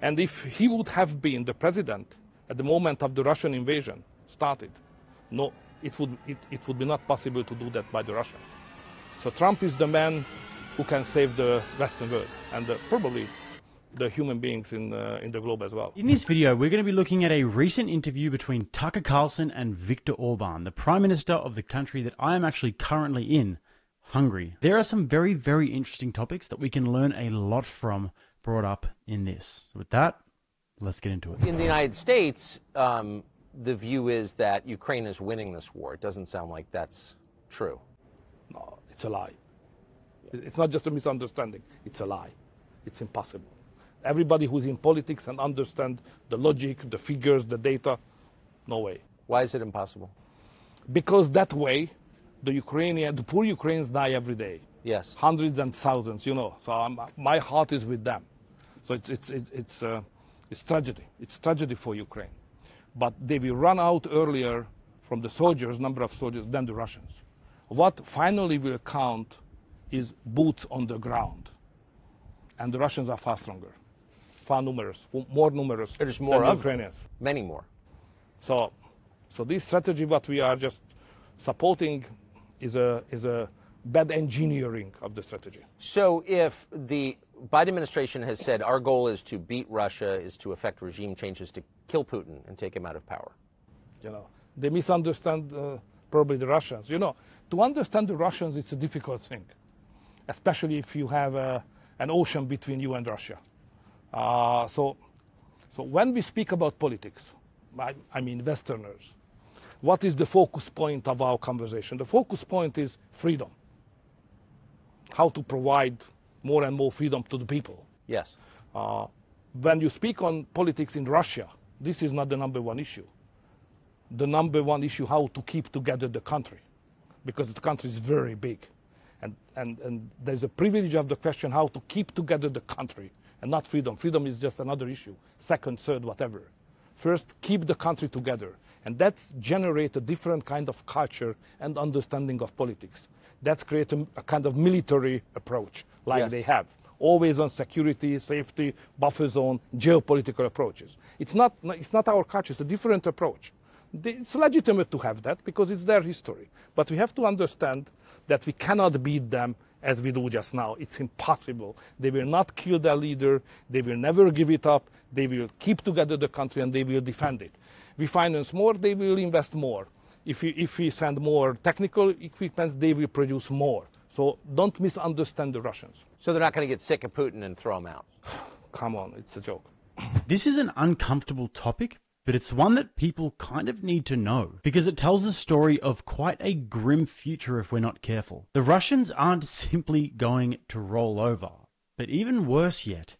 And if he would have been the president at the moment of the Russian invasion started, no, it would be not possible to do that by the Russians. So Trump is the man who can save the Western world and probably the human beings in the globe as well. In this video, we're going to be looking at a recent interview between Tucker Carlson and Viktor Orban, the Prime Minister of the country that I am actually currently in, Hungary. There are some very, very interesting topics that we can learn a lot from brought up in this. So with that, let's get into it. In the United States, the view is that Ukraine is winning this war. It doesn't sound like that's true. No, it's a lie. It's not just a misunderstanding. It's a lie. It's impossible. Everybody who's in politics and understand the logic, the figures, the data, no way. Why is it impossible? Because that way, the poor Ukrainians die every day. Yes. Hundreds and thousands, you know. So my heart is with them. So it's tragedy. It's tragedy for Ukraine. But they will run out earlier from the soldiers, number of soldiers, than the Russians. What finally will count is boots on the ground. And the Russians are far stronger, far numerous, more numerous There's more than the of Ukrainians. Many more. So this strategy, what we are just supporting, is a bad engineering of the strategy. So if the Biden administration has said our goal is to beat Russia, is to effect regime changes to kill Putin and take him out of power. You know, they misunderstand probably the Russians. You know, to understand the Russians, it's a difficult thing, especially if you have an ocean between you and Russia. So when we speak about politics, I mean Westerners, what is the focus point of our conversation? The focus point is freedom. How to provide more and more freedom to the people. Yes. When you speak on politics in Russia, this is not the number one issue. The number one issue, how to keep together the country, because the country is very big. And there's a privilege of the question how to keep together the country, and not freedom. Freedom is just another issue, second, third, whatever. First, keep the country together. And that's generate a different kind of culture and understanding of politics. That's create a kind of military approach, like Yes. they have. Always on security, safety, buffer zone, geopolitical approaches. It's not our culture, it's a different approach. It's legitimate to have that because it's their history. But we have to understand that we cannot beat them as we do just now. It's impossible. They will not kill their leader. They will never give it up. They will keep together the country and they will defend it. We finance more, they will invest more. If we send more technical equipment, they will produce more. So don't misunderstand the Russians. So they're not going to get sick of Putin and throw him out. Come on, it's a joke. This is an uncomfortable topic, but it's one that people kind of need to know because it tells the story of quite a grim future if we're not careful. The Russians aren't simply going to roll over, but even worse yet,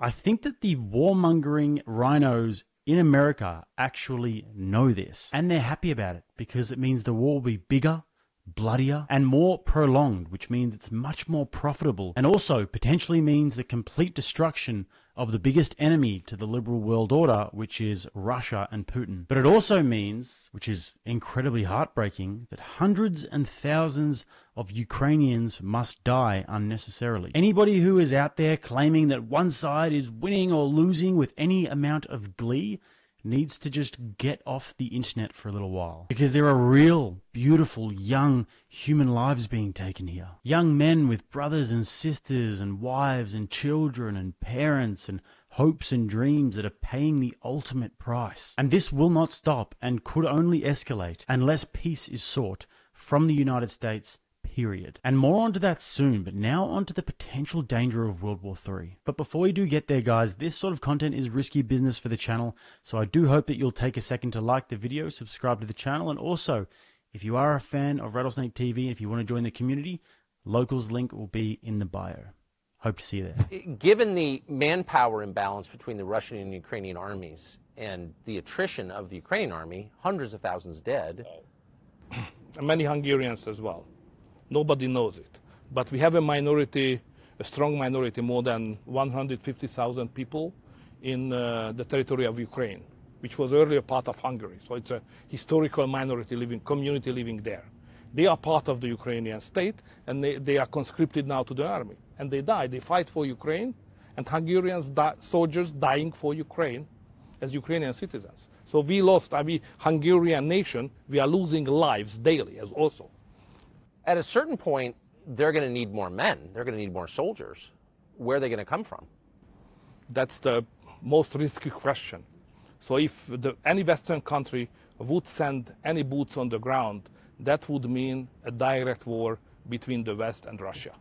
I think that the warmongering rhinos in America actually know this, and they're happy about it because it means the war will be bigger, bloodier, and more prolonged, which means it's much more profitable, and also potentially means the complete destruction of the biggest enemy to the liberal world order, which is Russia and Putin. But it also means, which is incredibly heartbreaking, that hundreds and thousands of Ukrainians must die unnecessarily. Anybody who is out there claiming that one side is winning or losing with any amount of glee needs to just get off the internet for a little while. Because there are real, beautiful, young human lives being taken here. Young men with brothers and sisters and wives and children and parents and hopes and dreams that are paying the ultimate price. And this will not stop and could only escalate unless peace is sought from the United States, period. And more onto that soon, but now onto the potential danger of World War III. But before we do get there, guys, this sort of content is risky business for the channel, so I do hope that you'll take a second to like the video, subscribe to the channel, and also, if you are a fan of Rattlesnake TV and if you want to join the community, Locals link will be in the bio. Hope to see you there. Given the manpower imbalance between the Russian and Ukrainian armies and the attrition of the Ukrainian army, hundreds of thousands dead. And many Hungarians as well. Nobody knows it. But we have a minority, a strong minority, more than 150,000 people in the territory of Ukraine, which was earlier part of Hungary. So it's a historical minority community living there. They are part of the Ukrainian state, and they are conscripted now to the army. And they die. They fight for Ukraine, and Hungarians, soldiers dying for Ukraine as Ukrainian citizens. So we lost, Hungarian nation, we are losing lives daily as also. At a certain point, they're going to need more men. They're going to need more soldiers. Where are they going to come from? That's the most risky question. So if any Western country would send any boots on the ground, that would mean a direct war between the West and Russia.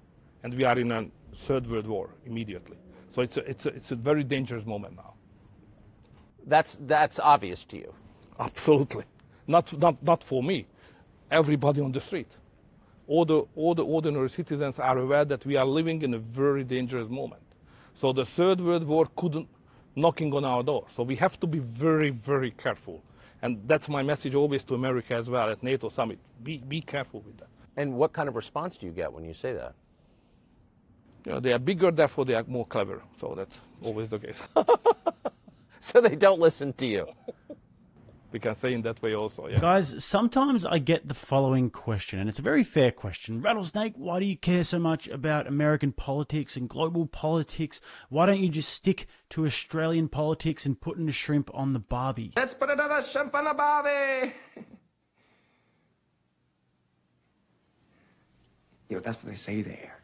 And we are in a third world war immediately. So it's a very dangerous moment now. That's obvious to you. Absolutely. Not for me. Everybody on the street. All the ordinary citizens are aware that we are living in a very dangerous moment. So the third world war couldn't knocking on our door. So we have to be very, very careful. And that's my message always to America as well at NATO summit. Be careful with that. And what kind of response do you get when you say that? You know, they are bigger, therefore they are more clever. So that's always the case. So they don't listen to you. We can say in that way also, yeah. Guys, sometimes I get the following question, and it's a very fair question. Rattlesnake, why do you care so much about American politics and global politics? Why don't you just stick to Australian politics and put in a shrimp on the barbie? Let's put another shrimp on the barbie! Yo, that's what they say there.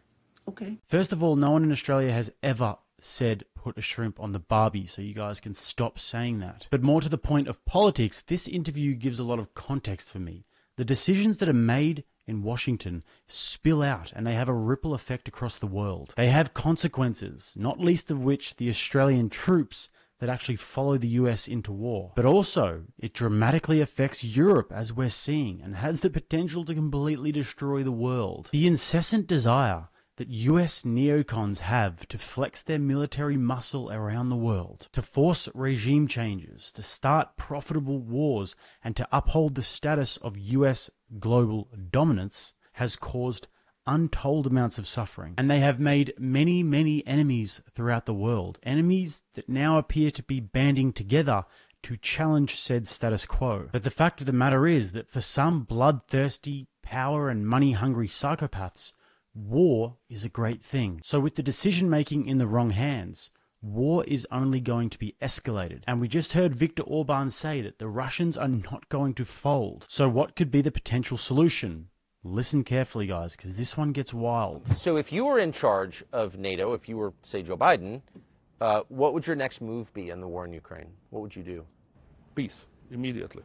Okay. First of all, no one in Australia has ever said put a shrimp on the barbie, so you guys can stop saying that. But more to the point of politics, this interview gives a lot of context for me. The decisions that are made in Washington spill out and they have a ripple effect across the world. They have consequences, not least of which the Australian troops that actually follow the US into war. But also, it dramatically affects Europe, as we're seeing, and has the potential to completely destroy the world. The incessant desire that US neocons have to flex their military muscle around the world, to force regime changes, to start profitable wars, and to uphold the status of US global dominance has caused untold amounts of suffering. And they have made many, many enemies throughout the world. Enemies that now appear to be banding together to challenge said status quo. But the fact of the matter is that for some bloodthirsty, power and money-hungry psychopaths, war is a great thing. So with the decision-making in the wrong hands, war is only going to be escalated. And we just heard Viktor Orban say that the Russians are not going to fold. So what could be the potential solution? Listen carefully, guys, because this one gets wild. So if you were in charge of NATO, if you were, say, Joe Biden, what would your next move be in the war in Ukraine? What would you do? Peace, immediately.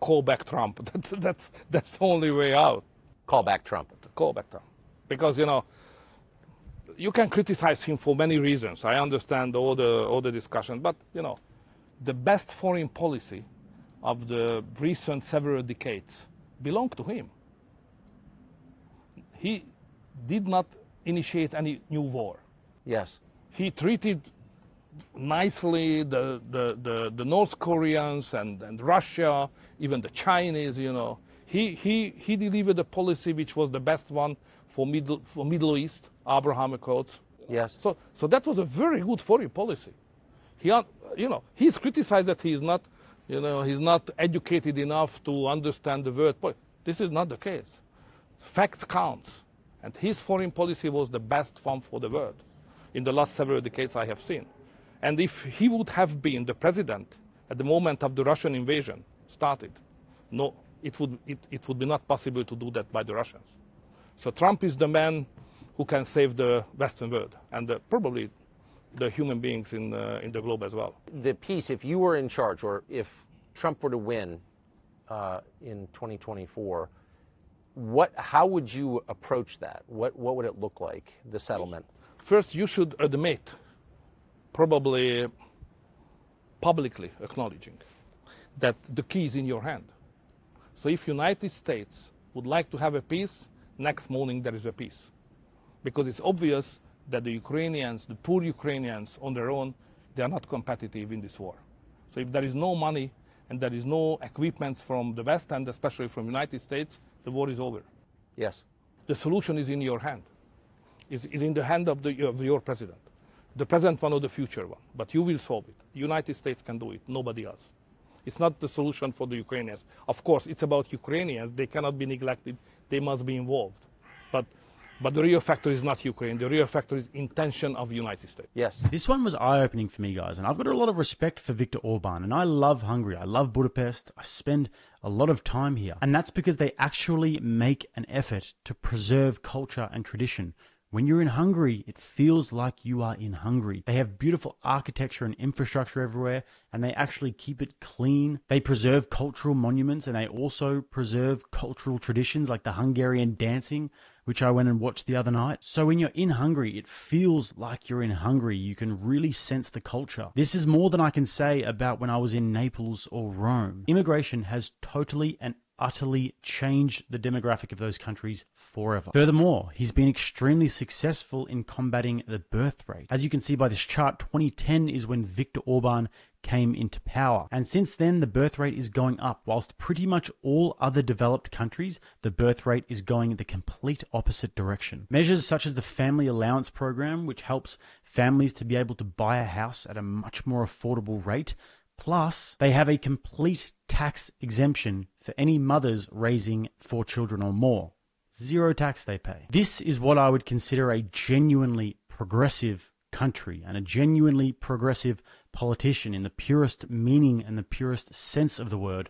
Call back Trump. That's the only way out. Call back Trump. Call back Trump. Because, you know, you can criticize him for many reasons. I understand all the discussion, but, you know, the best foreign policy of the recent several decades belonged to him. He did not initiate any new war. Yes. He treated nicely the North Koreans and Russia, even the Chinese, you know. He delivered a policy which was the best one for Middle East, Abraham Accords. Yes. So that was a very good foreign policy. He's criticized that he's not educated enough to understand the world. But this is not the case. Facts count, and his foreign policy was the best one for the world in the last several decades I have seen. And if he would have been the president at the moment of the Russian invasion started, no, it would be not possible to do that by the Russians. So Trump is the man who can save the Western world and probably the human beings in the globe as well. The peace, if you were in charge, or if Trump were to win in 2024, how would you approach that? What would it look like, the settlement? First, you should admit, probably publicly acknowledging, that the key is in your hand. So if United States would like to have a peace, next morning there is a peace. Because it's obvious that the Ukrainians, the poor Ukrainians on their own, they are not competitive in this war. So if there is no money and there is no equipment from the West and especially from the United States, the war is over. Yes. The solution is in your hand. Is in the hand of your president. The present one or the future one. But you will solve it. The United States can do it, nobody else. It's not the solution for the Ukrainians. Of course, it's about Ukrainians. They cannot be neglected. They must be involved. But But the real factor is not Ukraine. The real factor is intention of the United States. Yes. This one was eye-opening for me, guys, and I've got a lot of respect for Viktor Orban, and I love Hungary. I love Budapest. I spend a lot of time here, and that's because they actually make an effort to preserve culture and tradition. When you're in Hungary, it feels like you are in Hungary. They have beautiful architecture and infrastructure everywhere, and they actually keep it clean. They preserve cultural monuments, and they also preserve cultural traditions like the Hungarian dancing, which I went and watched the other night. So when you're in Hungary, it feels like you're in Hungary. You can really sense the culture. This is more than I can say about when I was in Naples or Rome. Immigration has totally and utterly changed the demographic of those countries forever. Furthermore, he's been extremely successful in combating the birth rate. As you can see by this chart, 2010 is when Viktor Orban came into power. And since then, the birth rate is going up, whilst pretty much all other developed countries, the birth rate is going in the complete opposite direction. Measures such as the Family Allowance Program, which helps families to be able to buy a house at a much more affordable rate, plus they have a complete tax exemption for any mothers raising 4 children or more. 0 tax they pay. This is what I would consider a genuinely progressive country and a genuinely progressive politician in the purest meaning and the purest sense of the word,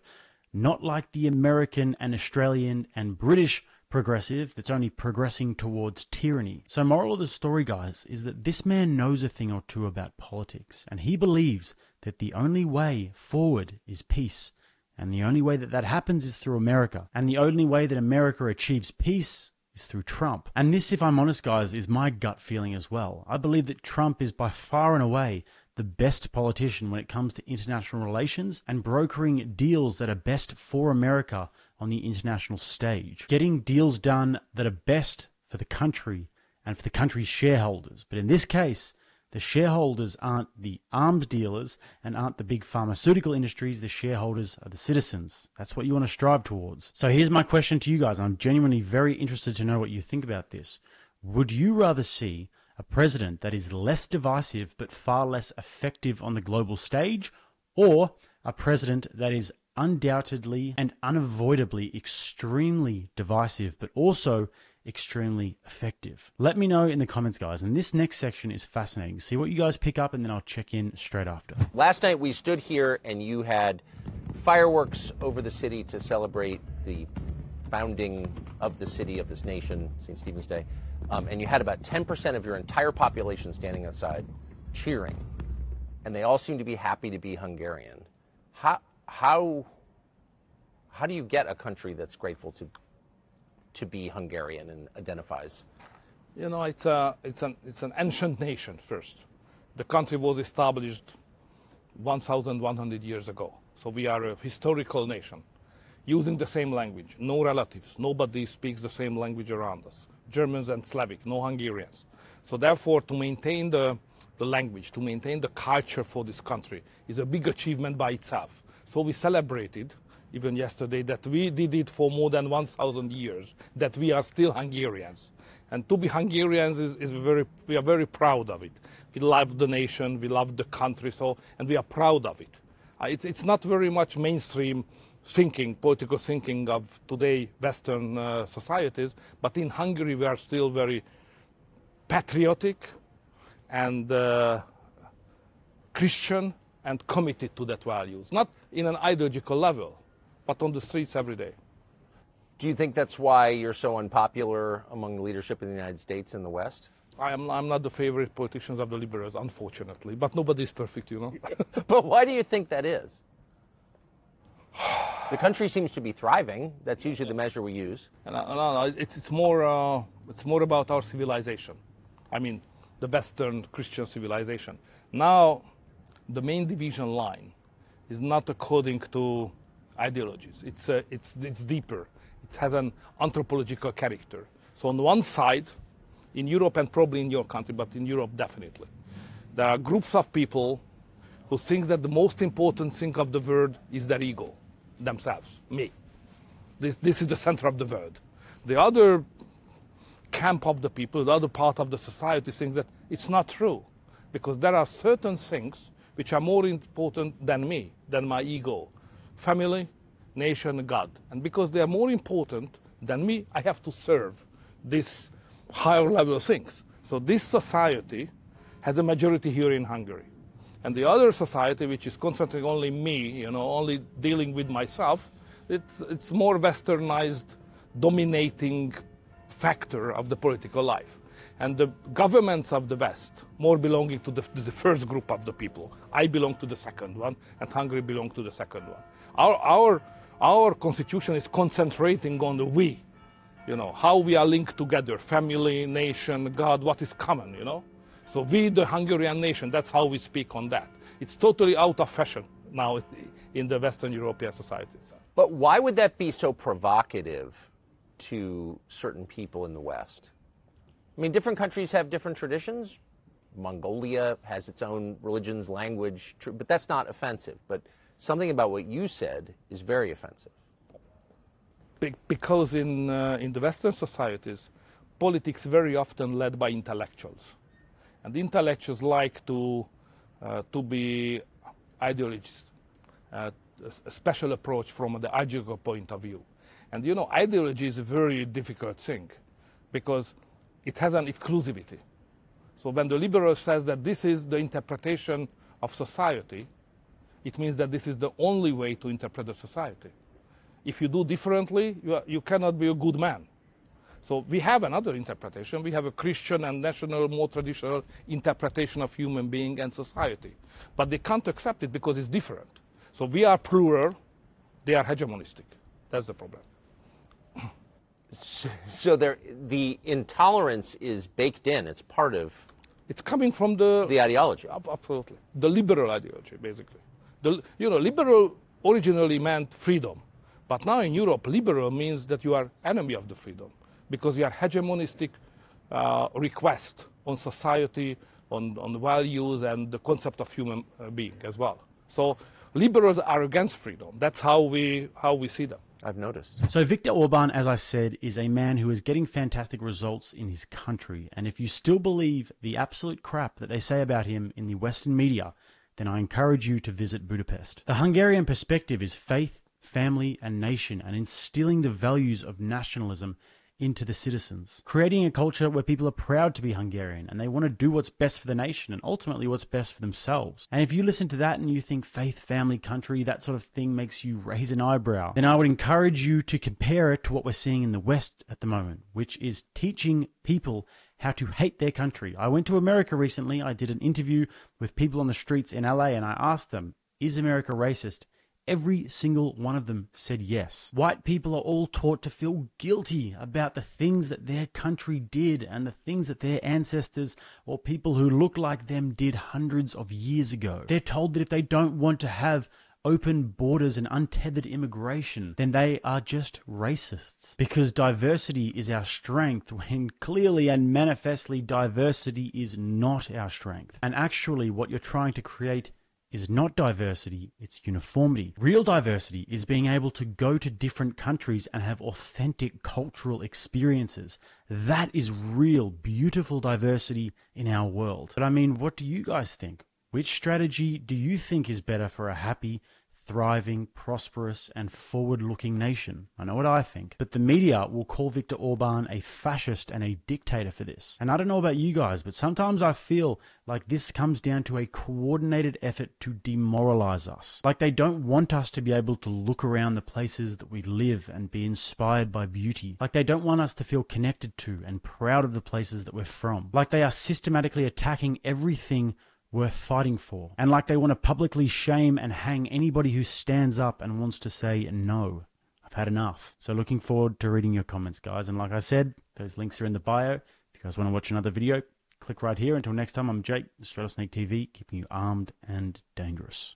not like the American and Australian and British progressive that's only progressing towards tyranny. So moral of the story, guys, is that this man knows a thing or two about politics, and he believes that the only way forward is peace. And the only way that that happens is through America. And the only way that America achieves peace is through Trump. And this, if I'm honest, guys, is my gut feeling as well. I believe that Trump is by far and away the best politician when it comes to international relations and brokering deals that are best for America on the international stage. Getting deals done that are best for the country and for the country's shareholders. But in this case, the shareholders aren't the arms dealers and aren't the big pharmaceutical industries. The shareholders are the citizens. That's what you want to strive towards. So here's my question to you guys. I'm genuinely very interested to know what you think about this. Would you rather see a president that is less divisive but far less effective on the global stage, or a president that is undoubtedly and unavoidably extremely divisive but also extremely effective? Let me know in the comments, guys. And this next section is fascinating. See what you guys pick up, and then I'll check in straight after. Last night we stood here and you had fireworks over the city to celebrate the founding of the city, of this nation, St. Stephen's Day. And you had about 10% of your entire population standing outside cheering. And they all seem to be happy to be Hungarian. How do you get a country that's grateful to be Hungarian and identifies? You know, it's an ancient nation first. The country was established 1,100 years ago. So we are a historical nation, using the same language, no relatives, nobody speaks the same language around us. Germans and Slavic, no Hungarians. So therefore, to maintain the language, to maintain the culture for this country is a big achievement by itself. So we celebrated, even yesterday, that we did it for more than 1,000 years, that we are still Hungarians. And to be Hungarians we are very proud of it. We love the nation, we love the country, and we are proud of it. It's not very much mainstream thinking, political thinking of today Western societies, but in Hungary we are still very patriotic and Christian and committed to that values, not in an ideological level, but on the streets every day. Do you think that's why you're so unpopular among the leadership in the United States and the West? I'm not the favorite politicians of the liberals, unfortunately, but nobody is perfect, you know. But why do you think that is? The country seems to be thriving. That's usually the measure we use. No, it's more about our civilization. I mean, the Western Christian civilization. Now, the main division line is not according to ideologies. It's deeper. It has an anthropological character. So on one side, in Europe and probably in your country, but in Europe definitely, there are groups of people who think that the most important thing of the world is their ego, themselves, me. This is the center of the world. The other camp of the people, the other part of the society thinks that it's not true, because there are certain things which are more important than me, than my ego. Family, nation, God. And because they are more important than me, I have to serve this higher level things. So this society has a majority here in Hungary. And the other society, which is concentrating only me, only dealing with myself, it's more westernized, dominating factor of the political life. And the governments of the West, more belonging to the first group of the people. I belong to the second one, and Hungary belongs to the second one. Our constitution is concentrating on the we, how we are linked together, family, nation, God, what is common, So we, the Hungarian nation, that's how we speak on that. It's totally out of fashion now in the Western European societies. But why would that be so provocative to certain people in the West? I mean, different countries have different traditions. Mongolia has its own religions, language, but that's not offensive. But something about what you said is very offensive. Because in the Western societies, politics very often led by intellectuals. And the intellectuals like to be ideologists, a special approach from the ideological point of view. And ideology is a very difficult thing because it has an exclusivity. So when the liberal says that this is the interpretation of society, it means that this is the only way to interpret the society. If you do differently, you cannot be a good man. So we have another interpretation. We have a Christian and national, more traditional interpretation of human being and society. But they can't accept it because it's different. So we are plural, they are hegemonistic. That's the problem. So the intolerance is baked in. It's part of. It's coming from the ideology. Absolutely, the liberal ideology, basically. Liberal originally meant freedom, but now in Europe, liberal means that you are enemy of the freedom because you are hegemonistic request on society, on values, and the concept of human being as well. So liberals are against freedom. That's how we see them. I've noticed. So Viktor Orban, as I said, is a man who is getting fantastic results in his country. And if you still believe the absolute crap that they say about him in the Western media, then I encourage you to visit Budapest. The Hungarian perspective is faith, family, and nation, and instilling the values of nationalism into the citizens, creating a culture where people are proud to be Hungarian and they want to do what's best for the nation and ultimately what's best for themselves. And if you listen to that and you think faith, family, country, that sort of thing makes you raise an eyebrow, then I would encourage you to compare it to what we're seeing in the West at the moment, which is teaching people how to hate their country. I went to America recently. I did an interview with people on the streets in LA and I asked them, is America racist? Every single one of them said yes. White people are all taught to feel guilty about the things that their country did and the things that their ancestors or people who look like them did hundreds of years ago. They're told that if they don't want to have open borders and untethered immigration, then they are just racists. Because diversity is our strength, when clearly and manifestly diversity is not our strength. And actually what you're trying to create is not diversity, it's uniformity. Real diversity is being able to go to different countries and have authentic cultural experiences. That is real, beautiful diversity in our world. But I mean, what do you guys think? Which strategy do you think is better for a happy, thriving, prosperous, and forward-looking nation? I know what I think. But the media will call Viktor Orban a fascist and a dictator for this. And I don't know about you guys, but sometimes I feel like this comes down to a coordinated effort to demoralize us. Like they don't want us to be able to look around the places that we live and be inspired by beauty. Like they don't want us to feel connected to and proud of the places that we're from. Like they are systematically attacking everything worth fighting for. And like they want to publicly shame and hang anybody who stands up and wants to say, no, I've had enough. So looking forward to reading your comments, guys. And like I said, those links are in the bio. If you guys want to watch another video, click right here. Until next time, I'm Jake, RattlesnakeTV, keeping you armed and dangerous.